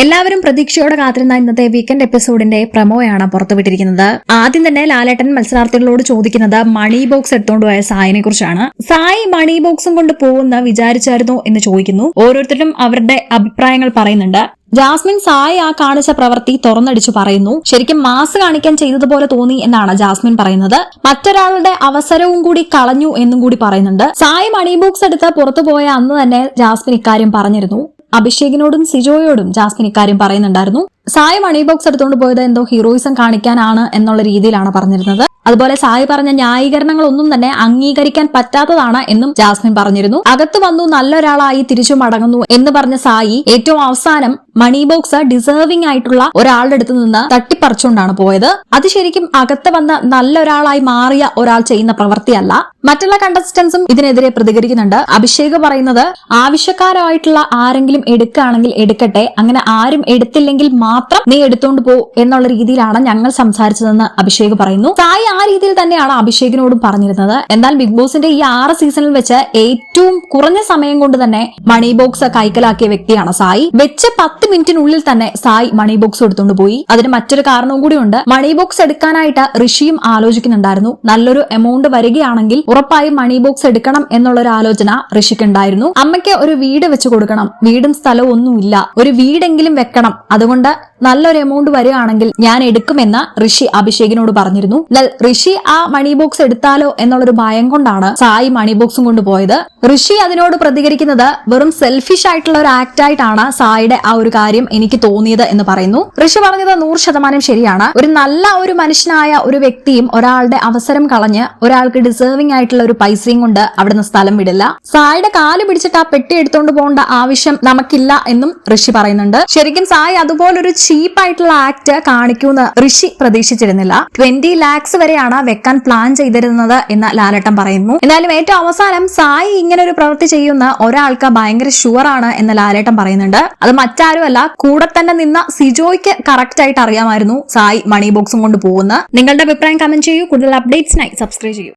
എല്ലാവരും പ്രതീക്ഷയോടെ കാത്തിരുന്ന ഇന്നത്തെ വീക്കെൻഡ് എപ്പിസോഡിന്റെ പ്രമോയാണ് പുറത്തുവിട്ടിരിക്കുന്നത്. ആദ്യം തന്നെ ലാലേട്ടൻ മത്സരാർത്ഥികളോട് ചോദിക്കുന്നത് മണി ബോക്സ് എടുത്തുകൊണ്ട് പോയ സായിനെ കുറിച്ചാണ്. സായി മണി ബോക്സും കൊണ്ട് പോകുന്ന വിചാരിച്ചായിരുന്നോ എന്ന് ചോദിക്കുന്നു. ഓരോരുത്തരും അവരുടെ അഭിപ്രായങ്ങൾ പറയുന്നുണ്ട്. ജാസ്മിൻ സായി ആ കാണിച്ച പ്രവൃത്തി തുറന്നടിച്ചു പറയുന്നു. ശരിക്കും മാസ് കാണിക്കാൻ ചെയ്തതുപോലെ തോന്നി എന്നാണ് ജാസ്മിൻ പറയുന്നത്. മറ്റൊരാളുടെ അവസരവും കൂടി കളഞ്ഞു എന്നും കൂടി പറയുന്നുണ്ട്. സായി മണി ബോക്സ് എടുത്ത് പുറത്തുപോയ അന്ന് തന്നെ ജാസ്മിൻ ഇക്കാര്യം പറഞ്ഞിരുന്നു. അഭിഷേകിനോടും സിജോയോടും ജാസ്മിൻ ഇക്കാര്യം പറയുന്നുണ്ടായിരുന്നു. സായി മണി ബോക്സ് എടുത്തുകൊണ്ട് പോയത് എന്തോ ഹീറോയിസം കാണിക്കാനാണ് എന്നുള്ള രീതിയിലാണ് പറഞ്ഞിരുന്നത്. അതുപോലെ സായി പറഞ്ഞ ന്യായീകരണങ്ങളൊന്നും തന്നെ അംഗീകരിക്കാൻ പറ്റാത്തതാണ് എന്നും ജാസ്മിൻ പറഞ്ഞിരുന്നു. അകത്ത് വന്നു നല്ലൊരാളായി തിരിച്ചു മടങ്ങുന്നു എന്ന് പറഞ്ഞ സായി ഏറ്റവും അവസാനം മണി ബോക്സ് ഡിസേർവിംഗ് ആയിട്ടുള്ള ഒരാളുടെ അടുത്ത് നിന്ന് തട്ടിപ്പറിച്ചുകൊണ്ടാണ് പോയത്. അത് ശരിക്കും അകത്ത് വന്ന നല്ലൊരാളായി മാറിയ ഒരാൾ ചെയ്യുന്ന പ്രവൃത്തിയല്ല. മറ്റുള്ള കണ്ടസ്റ്റൻസും ഇതിനെതിരെ പ്രതികരിക്കുന്നുണ്ട്. അഭിഷേക് പറയുന്നത് ആവശ്യക്കാരായിട്ടുള്ള ആരെങ്കിലും എടുക്കുകയാണെങ്കിൽ എടുക്കട്ടെ, അങ്ങനെ ആരും എടുത്തില്ലെങ്കിൽ മാത്രം നീ എടുത്തോണ്ട് പോ എന്നുള്ള രീതിയിലാണ് ഞങ്ങൾ സംസാരിച്ചതെന്ന് അഭിഷേക് പറയുന്നു. സായി ആ രീതിയിൽ തന്നെയാണ് അഭിഷേകിനോടും പറഞ്ഞിരുന്നത്. എന്നാൽ ബിഗ് ബോസിന്റെ ഈ 6 സീസണിൽ വെച്ച് ഏറ്റവും കുറഞ്ഞ സമയം കൊണ്ട് തന്നെ മണി ബോക്സ് കൈക്കലാക്കിയ വ്യക്തിയാണ് സായി. വെച്ച് 10 മിനിറ്റിനുള്ളിൽ തന്നെ സായി മണി ബോക്സ് എടുത്തുകൊണ്ട് പോയി. അതിന് മറ്റൊരു കാരണവും കൂടിയുണ്ട്. മണി ബോക്സ് എടുക്കാനായിട്ട് ഋഷിയും ആലോചിക്കുന്നുണ്ടായിരുന്നു. നല്ലൊരു എമൗണ്ട് വരികയാണെങ്കിൽ ഉറപ്പായും മണി ബോക്സ് എടുക്കണം എന്നുള്ളൊരു ആലോചന ഋഷിക്കുണ്ടായിരുന്നു. അമ്മയ്ക്ക് ഒരു വീട് വെച്ച് കൊടുക്കണം, വീടും സ്ഥലവും ഒന്നുമില്ല, ഒരു വീടെങ്കിലും വെക്കണം, അതുകൊണ്ട് നല്ലൊരു എമൗണ്ട് വരികയാണെങ്കിൽ ഞാൻ എടുക്കുമെന്ന് ഋഷി അഭിഷേകിനോട് പറഞ്ഞിരുന്നു. ഋഷി ആ മണി ബോക്സ് എടുത്താലോ എന്നുള്ളൊരു ഭയം കൊണ്ടാണ് സായി മണി ബോക്സും കൊണ്ടുപോയത്. ഋഷി അതിനോട് പ്രതികരിക്കുന്നത് വെറും സെൽഫിഷ് ആയിട്ടുള്ള ഒരു ആക്ട് ആയിട്ടാണ് സായിയുടെ ആ ഒരു കാര്യം എനിക്ക് തോന്നിയത് എന്ന് പറയുന്നു. ഋഷി പറഞ്ഞത് 100% ശരിയാണ്. ഒരു മനുഷ്യനായ ഒരു വ്യക്തിയും ഒരാളുടെ അവസരം കളഞ്ഞ് ഒരാൾക്ക് ഡിസേർവിംഗ് ആയിട്ടുള്ള ഒരു പൈസയും കൊണ്ട് അവിടുന്ന് സ്ഥലം വിടില്ല. സായിയുടെ കാല് പിടിച്ചിട്ട് ആ പെട്ടി എടുത്തോണ്ട് പോകേണ്ട ആവശ്യം നമുക്കില്ല എന്നും ഋഷി പറയുന്നുണ്ട്. ശരിക്കും സായി അതുപോലൊരു ചീപ്പായിട്ടുള്ള ആക്ട് കാണിക്കൂന്ന് ഋഷി പ്രതീക്ഷിച്ചിരുന്നില്ല. 20 lakhs വരെയാണ് വെക്കാൻ പ്ലാൻ ചെയ്തിരുന്നത് എന്ന് ലാലേട്ടൻ പറയുന്നു. എന്നാലും ഏറ്റവും അവസാനം സായി ഇങ്ങനെ ഒരു പ്രവൃത്തി ചെയ്യുന്ന ഒരാൾക്ക് ഭയങ്കര ഷുവർ ആണ് എന്ന് ലാലേട്ടൻ പറയുന്നുണ്ട്. അത് മറ്റാരുമല്ല, കൂടെ തന്നെ നിന്ന സിജോയ്ക്ക് കറക്റ്റ് ആയിട്ട് അറിയാമായിരുന്നു സായി മണി ബോക്സും കൊണ്ട് പോകുന്ന. നിങ്ങളുടെ അഭിപ്രായം കമന്റ് ചെയ്യൂ. കൂടുതൽ അപ്ഡേറ്റ്സിനായി സബ്സ്ക്രൈബ് ചെയ്യൂ.